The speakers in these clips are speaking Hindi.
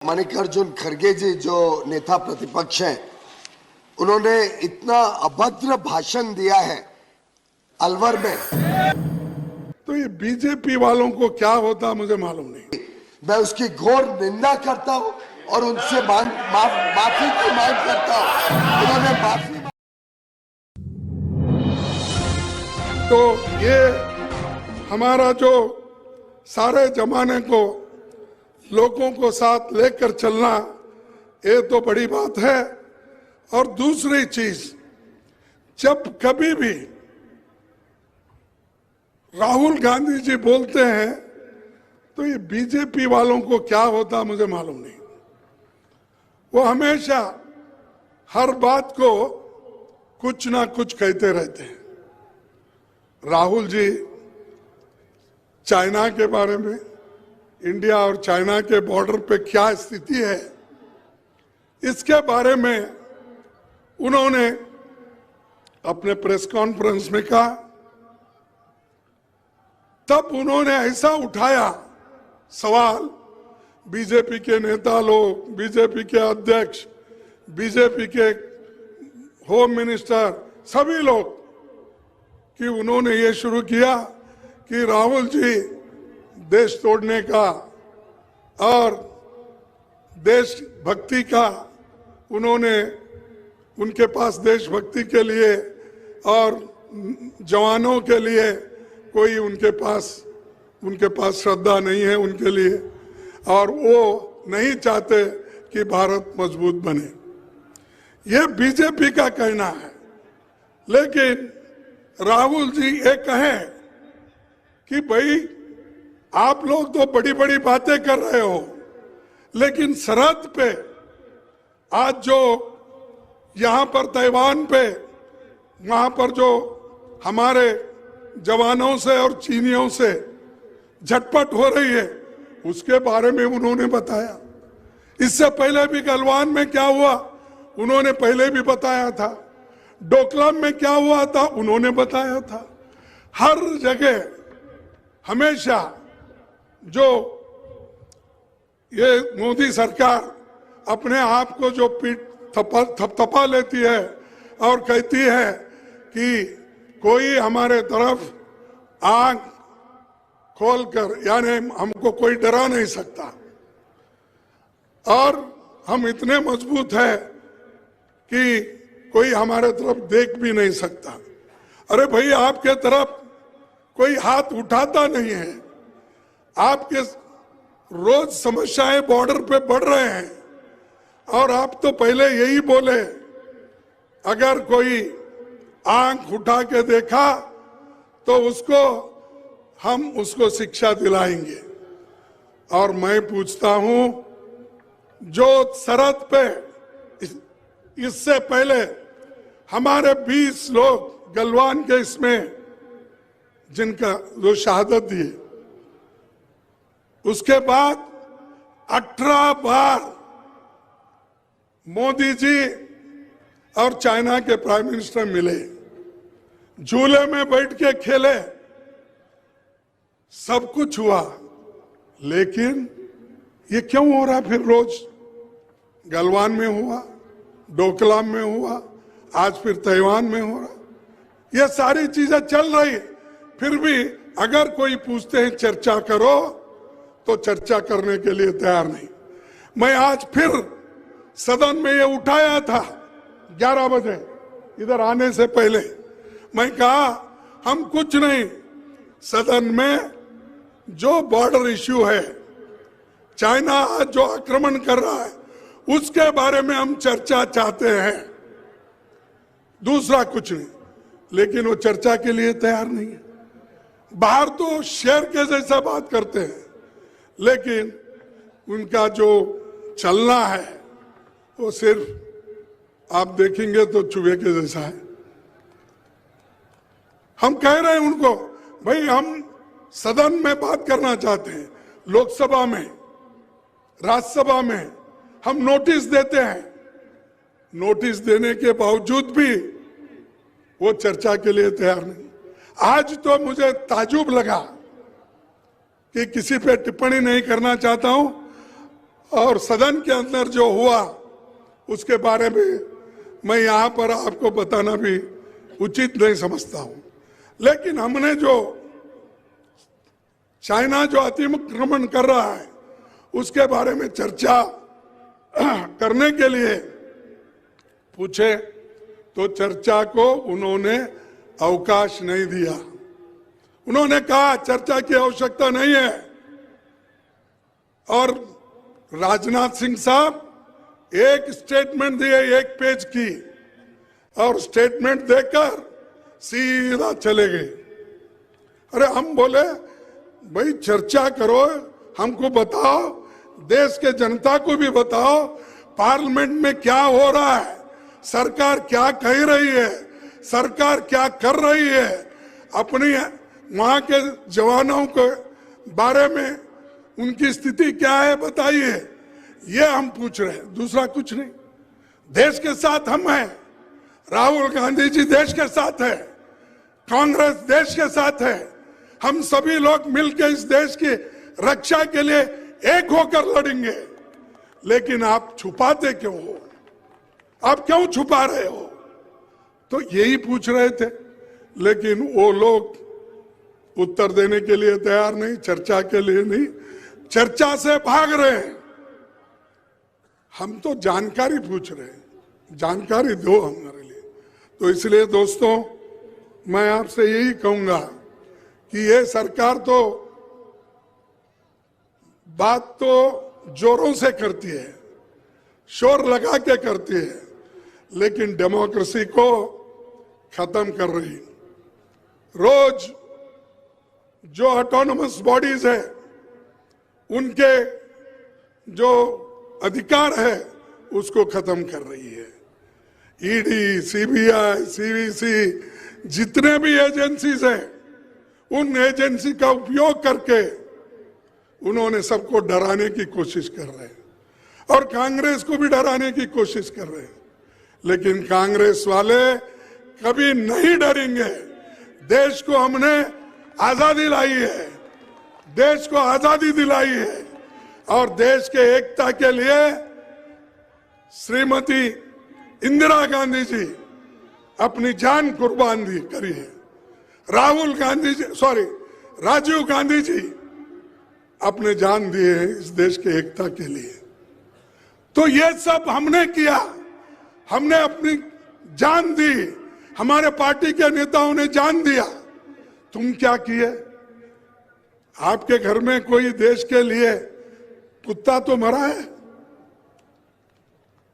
मल्लिकार्जुन खड़गे जी जो नेता प्रतिपक्ष हैं, उन्होंने इतना अभद्र भाषण दिया है अलवर में। तो ये बीजेपी वालों को क्या होता मुझे मालूम नहीं। मैं उसकी घोर निंदा करता हूं और उनसे माफी की मांग करता हूं। उन्होंने माफी तो ये हमारा जो सारे जमाने को लोगों को साथ लेकर चलना, ये तो बड़ी बात है। और दूसरी चीज, जब कभी भी राहुल गांधी जी बोलते हैं तो ये बीजेपी वालों को क्या होता मुझे मालूम नहीं। वो हमेशा हर बात को कुछ ना कुछ कहते रहते हैं। राहुल जी चाइना के बारे में, इंडिया और चाइना के बॉर्डर पे क्या स्थिति है, इसके बारे में उन्होंने अपने प्रेस कॉन्फ्रेंस में कहा। तब उन्होंने ऐसा उठाया सवाल, बीजेपी के नेता लोग, बीजेपी के अध्यक्ष, बीजेपी के होम मिनिस्टर, सभी लोग, कि उन्होंने ये शुरू किया कि राहुल जी देश तोड़ने का और देशभक्ति का, उन्होंने उनके पास देशभक्ति के लिए और जवानों के लिए कोई उनके पास श्रद्धा नहीं है उनके लिए, और वो नहीं चाहते कि भारत मजबूत बने। ये बीजेपी का कहना है। लेकिन राहुल जी ये कहें कि भाई आप लोग तो बड़ी बड़ी बातें कर रहे हो, लेकिन सरहद पे आज जो यहाँ पर ताइवान पे, वहां पर जो हमारे जवानों से और चीनियों से झटपट हो रही है, उसके बारे में उन्होंने बताया। इससे पहले भी गलवान में क्या हुआ उन्होंने पहले भी बताया था, डोकलाम में क्या हुआ था उन्होंने बताया था। हर जगह हमेशा जो ये मोदी सरकार अपने आप को जो पीठ थपथपा लेती है और कहती है कि कोई हमारे तरफ आंख खोलकर, यानी हमको कोई डरा नहीं सकता और हम इतने मजबूत है कि कोई हमारे तरफ देख भी नहीं सकता। अरे भाई, आपके तरफ कोई हाथ उठाता नहीं है। आपके रोज समस्याएं बॉर्डर पे बढ़ रहे हैं और आप तो पहले यही बोले, अगर कोई आंख उठा के देखा तो हम उसको शिक्षा दिलाएंगे। और मैं पूछता हूं, जो सरहद पे इससे पहले हमारे 20 लोग गलवान के इसमें जिनका जो शहादत दिए, उसके बाद 18 बार मोदी जी और चाइना के प्राइम मिनिस्टर मिले, झूले में बैठ के खेले, सब कुछ हुआ। लेकिन ये क्यों हो रहा? फिर रोज गलवान में हुआ, डोकलाम में हुआ, आज फिर ताइवान में हो रहा। ये सारी चीजें चल रही है, फिर भी अगर कोई पूछते हैं चर्चा करो तो चर्चा करने के लिए तैयार नहीं। मैं आज फिर सदन में ये उठाया था 11 बजे इधर आने से पहले। मैं कहा हम कुछ नहीं, सदन में जो बॉर्डर इश्यू है, चाइना आज जो आक्रमण कर रहा है, उसके बारे में हम चर्चा चाहते हैं, दूसरा कुछ नहीं। लेकिन वो चर्चा के लिए तैयार नहीं है। बाहर तो शेर के जैसा बात करते हैं, लेकिन उनका जो चलना है वो सिर्फ आप देखेंगे तो चूहे के जैसा है। हम कह रहे हैं उनको, भाई हम सदन में बात करना चाहते हैं, लोकसभा में, राज्यसभा में हम नोटिस देते हैं। नोटिस देने के बावजूद भी वो चर्चा के लिए तैयार नहीं। आज तो मुझे ताज्जुब लगा कि किसी पे टिप्पणी नहीं करना चाहता हूं, और सदन के अंदर जो हुआ उसके बारे में मैं यहाँ पर आपको बताना भी उचित नहीं समझता हूँ। लेकिन हमने जो चाइना जो अतिक्रमण कर रहा है उसके बारे में चर्चा करने के लिए पूछे तो चर्चा को उन्होंने अवकाश नहीं दिया। उन्होंने कहा चर्चा की आवश्यकता नहीं है। और राजनाथ सिंह साहब एक स्टेटमेंट दिए 1 पेज की और स्टेटमेंट देकर सीधा चले गए। अरे हम बोले भाई चर्चा करो, हमको बताओ, देश के जनता को भी बताओ पार्लियामेंट में क्या हो रहा है, सरकार क्या कह रही है, सरकार क्या कर रही है, अपनी वहां के जवानों के बारे में उनकी स्थिति क्या है बताइए। ये हम पूछ रहे हैं, दूसरा कुछ नहीं। देश के साथ हम हैं, राहुल गांधी जी देश के साथ है, कांग्रेस देश के साथ है, हम सभी लोग मिलकर इस देश की रक्षा के लिए एक होकर लड़ेंगे। लेकिन आप छुपाते क्यों हो, आप क्यों छुपा रहे हो? तो यही पूछ रहे थे, लेकिन वो लोग उत्तर देने के लिए तैयार नहीं, चर्चा के लिए नहीं, चर्चा से भाग रहे हैं। हम तो जानकारी पूछ रहे हैं, जानकारी दो हमारे लिए। तो इसलिए दोस्तों मैं आपसे यही कहूंगा कि ये सरकार तो बात तो जोरों से करती है, शोर लगा के करती है, लेकिन डेमोक्रेसी को खत्म कर रही। रोज जो ऑटोनमस बॉडीज है उनके जो अधिकार है उसको खत्म कर रही है। ईडी, सीबीआई, सीवीसी, जितने भी एजेंसीज हैं उन एजेंसी का उपयोग करके उन्होंने सबको डराने की कोशिश कर रहे हैं और कांग्रेस को भी डराने की कोशिश कर रहे हैं। लेकिन कांग्रेस वाले कभी नहीं डरेंगे। देश को हमने आजादी लाई है, देश को आजादी दिलाई है और देश के एकता के लिए श्रीमती इंदिरा गांधी जी अपनी जान कुर्बान दी करी है। राजीव गांधी जी अपने जान दिए हैं इस देश के एकता के लिए। तो ये सब हमने किया, हमने अपनी जान दी, हमारे पार्टी के नेताओं ने जान दिया। तुम क्या किए? आपके घर में कोई देश के लिए कुत्ता तो मरा है?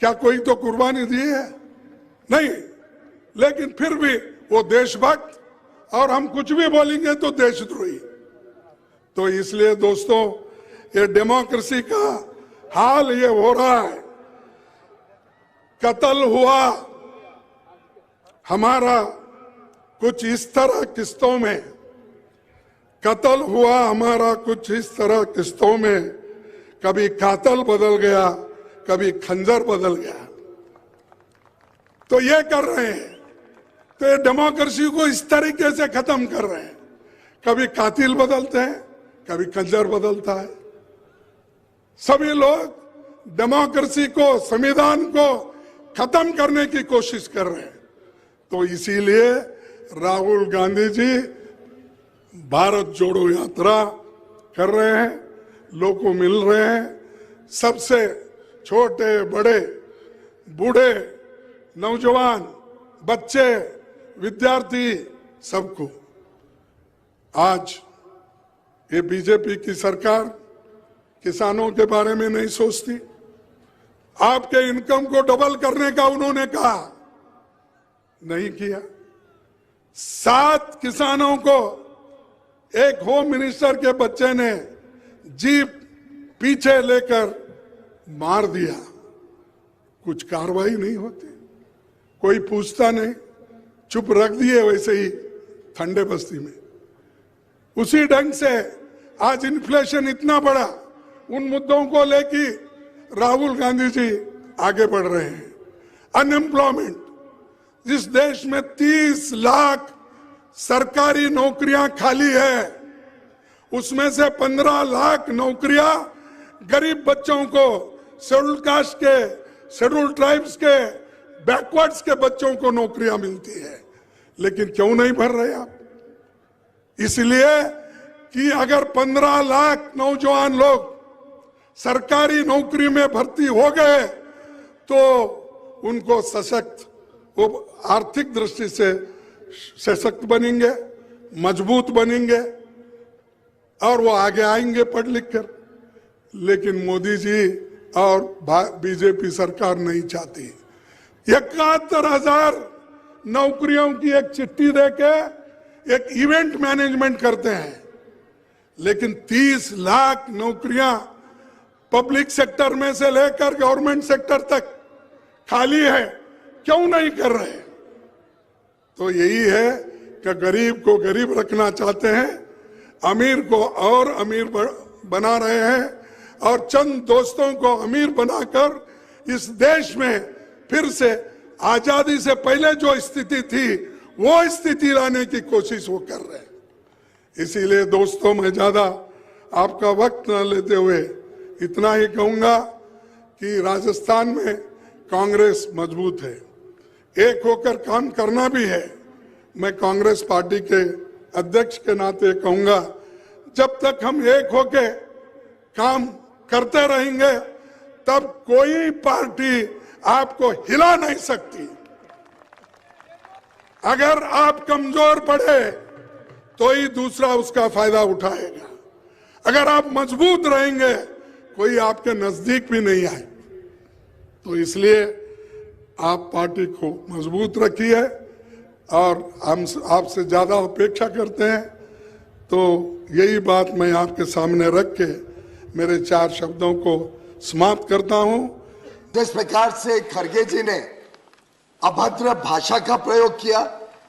क्या कोई तो कुर्बानी दी है? नहीं। लेकिन फिर भी वो देशभक्त, और हम कुछ भी बोलेंगे तो देशद्रोही। तो इसलिए दोस्तों ये डेमोक्रेसी का हाल ये हो रहा है। कत्ल हुआ हमारा कुछ इस तरह किस्तों में, कत्ल हुआ हमारा कुछ इस तरह किस्तों में, कभी कातिल बदल गया, कभी खंजर बदल गया। तो ये कर रहे हैं, तो ये डेमोक्रेसी को इस तरीके से खत्म कर रहे हैं। कभी कातिल बदलते हैं, कभी खंजर बदलता है। सभी लोग डेमोक्रेसी को, संविधान को खत्म करने की कोशिश कर रहे हैं। तो इसीलिए राहुल गांधी जी भारत जोड़ो यात्रा कर रहे हैं, लोगों को मिल रहे हैं, सबसे छोटे बड़े, बूढ़े, नौजवान, बच्चे, विद्यार्थी, सबको। आज ये बीजेपी की सरकार किसानों के बारे में नहीं सोचती। आपके इनकम को डबल करने का उन्होंने कहा, नहीं किया। 7 किसानों को एक होम मिनिस्टर के बच्चे ने जीप पीछे लेकर मार दिया, कुछ कार्रवाई नहीं होती, कोई पूछता नहीं, चुप रख दिए वैसे ही ठंडे बस्ती में। उसी ढंग से आज इन्फ्लेशन इतना बड़ा, उन मुद्दों को लेके राहुल गांधी जी आगे बढ़ रहे हैं। अनएम्प्लॉयमेंट, जिस देश में 30 लाख सरकारी नौकरियां खाली है, उसमें से 15 लाख नौकरियां गरीब बच्चों को, शेड्यूल कास्ट के, शेड्यूल ट्राइब्स के, बैकवर्ड्स के बच्चों को नौकरियां मिलती है, लेकिन क्यों नहीं भर रहे आप? इसलिए कि अगर 15 लाख नौजवान लोग सरकारी नौकरी में भर्ती हो गए तो उनको सशक्त, वो आर्थिक दृष्टि से सशक्त बनेंगे, मजबूत बनेंगे और वो आगे आएंगे पढ़ लिख कर। लेकिन मोदी जी और बीजेपी सरकार नहीं चाहती। 71,000 नौकरियों की एक चिट्ठी देके एक इवेंट मैनेजमेंट करते हैं, लेकिन 30 लाख नौकरियां पब्लिक सेक्टर में से लेकर गवर्नमेंट सेक्टर तक खाली है, क्यों नहीं कर रहे? तो यही है कि गरीब को गरीब रखना चाहते हैं, अमीर को और अमीर बना रहे हैं और चंद दोस्तों को अमीर बनाकर इस देश में फिर से आजादी से पहले जो स्थिति थी वो स्थिति लाने की कोशिश वो कर रहे हैं। इसीलिए दोस्तों, मैं ज्यादा आपका वक्त न लेते हुए इतना ही कहूंगा कि राजस्थान में कांग्रेस मजबूत है, एक होकर काम करना भी है। मैं कांग्रेस पार्टी के अध्यक्ष के नाते कहूंगा, जब तक हम एक होके काम करते रहेंगे तब कोई पार्टी आपको हिला नहीं सकती। अगर आप कमजोर पड़े तो ही दूसरा उसका फायदा उठाएगा, अगर आप मजबूत रहेंगे कोई आपके नजदीक भी नहीं आए। तो इसलिए आप पार्टी को मजबूत रखिए और हम आपसे ज्यादा अपेक्षा करते हैं। तो यही बात मैं आपके सामने रख के मेरे 4 शब्दों को समाप्त करता हूं। जिस प्रकार से खड़गे जी ने अभद्र भाषा का प्रयोग किया,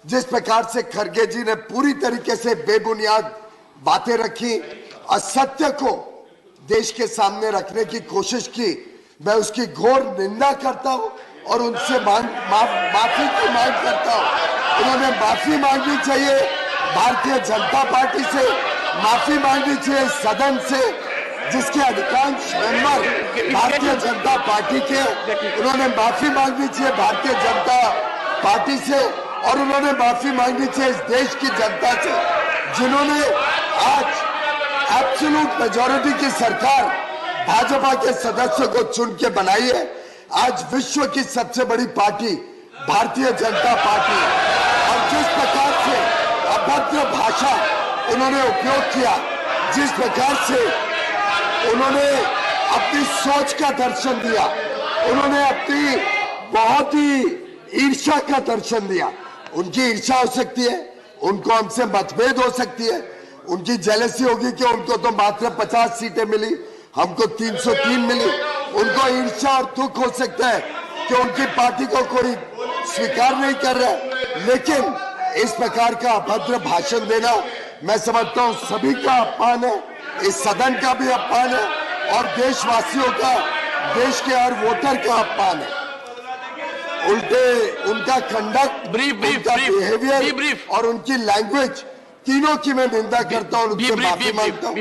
जिस प्रकार से खड़गे जी ने पूरी तरीके से बेबुनियाद बातें रखी, असत्य को देश के सामने रखने की कोशिश की, मैं उसकी घोर निंदा करता हूं और उनसे माफी की मांग करता हूं। उन्होंने माफी मांगनी चाहिए भारतीय जनता पार्टी से, माफी मांगनी चाहिए सदन से, जिसके अधिकांश मेंबर भारतीय जनता पार्टी के। उन्होंने माफी मांगनी चाहिए भारतीय जनता पार्टी से और उन्होंने माफी मांगनी चाहिए इस देश की जनता से, जिन्होंने आज एब्सोल्यूट मेजॉरिटी की सरकार भाजपा के सदस्यों को चुन के बनाई है। आज विश्व की सबसे बड़ी पार्टी भारतीय जनता पार्टी, और जिस प्रकार से अभद्र भाषा उन्होंने उपयोग किया, जिस प्रकार से उन्होंने अपनी सोच का दर्शन दिया, उन्होंने अपनी बहुत ही ईर्ष्या का दर्शन दिया। उनकी ईर्ष्या हो सकती है, उनको हमसे मतभेद हो सकती है, उनकी जेलसी होगी कि उनको तो मात्र 50 सीटें मिली, हमको 303 मिली। उनको ईर्ष्या और दुख हो सकता है कि उनकी पार्टी को कोई स्वीकार नहीं कर रहा है, लेकिन इस प्रकार का अभद्र भाषण देना मैं समझता हूं सभी का अपमान है, इस सदन का भी अपमान है और देशवासियों का, देश के हर वोटर का अपमान है। उल्टे उनका कंडक्ट, उनका बिहेवियर और उनकी लैंग्वेज, तीनों की मैं निंदा करता हूं, उनसे माफी मांगता हूं।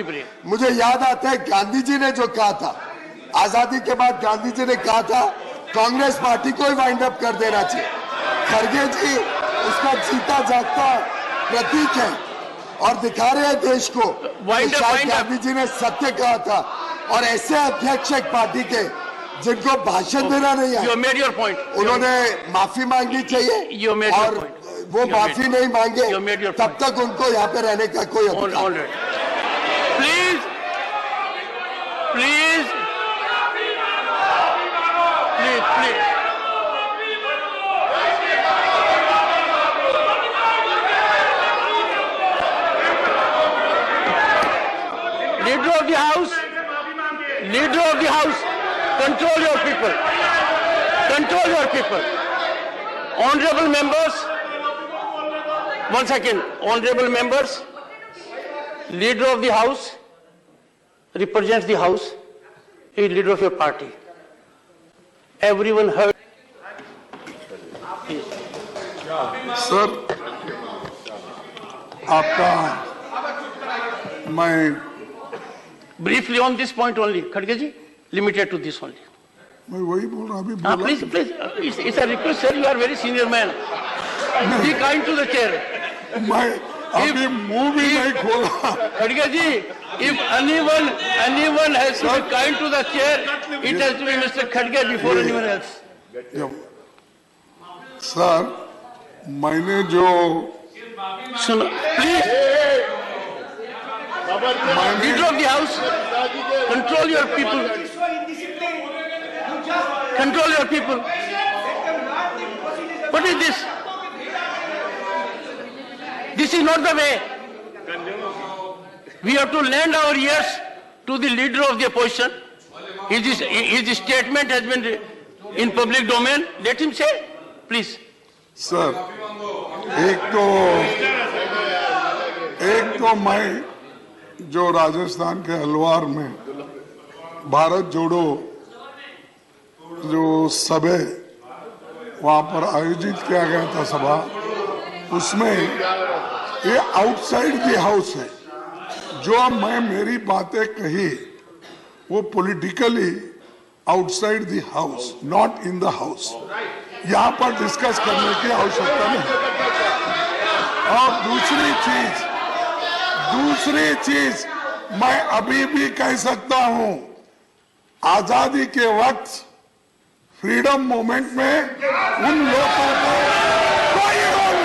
मुझे याद आता है गांधी जी ने जो कहा था, आजादी के बाद गांधी जी ने कहा था कांग्रेस पार्टी को ही वाइंड अप कर देना चाहिए। खड़गे जी उसका जीता जागता प्रतीक है और दिखा रहे हैं देश को शायद गांधी जी ने सत्य कहा था। और ऐसे अध्यक्ष एक पार्टी के जिनको भाषण देना नहीं है, उन्होंने माफी मांगनी चाहिए और वो माफी नहीं मांगे तब तक उनको यहाँ पे रहने का कोई अधिकार नहीं। Please please please please leader of the house, control your people, control your people. Honorable members, one second, honorable members, leader of the house represents the house, he is leader of your party. Everyone heard. Sir, आपका मैं Briefly on this point only, Khadge ji, limited to this only. मैं वही बोल रहा, अभी बोला। Please, it's a request, sir. You are very senior man. Be kind to the chair. मैं अभी मुंह भी नहीं खोला। Khadge ji, if anyone has to be kind to the chair, it has to be Mr. Khadge before anyone else. Sir, मैंने जो Suno, please. Leader of the house, control your people. Control your people. What is this? This is not the way. We have to lend our ears to the leader of the opposition. His statement has been in public domain. Let him say, please. Sir, एक तो मैं जो राजस्थान के अलवार में भारत जोड़ो जो सभा वहां पर आयोजित किया गया था सभा, उसमें ये आउटसाइड द हाउस है। जो मैं मेरी बातें कही वो politically outside the house, not in the house. यहाँ पर डिस्कस करने की आवश्यकता नहीं। और दूसरी चीज मैं अभी भी कह सकता हूं, आजादी के वक्त फ्रीडम मूवमेंट में उन लोगों को कोई रोल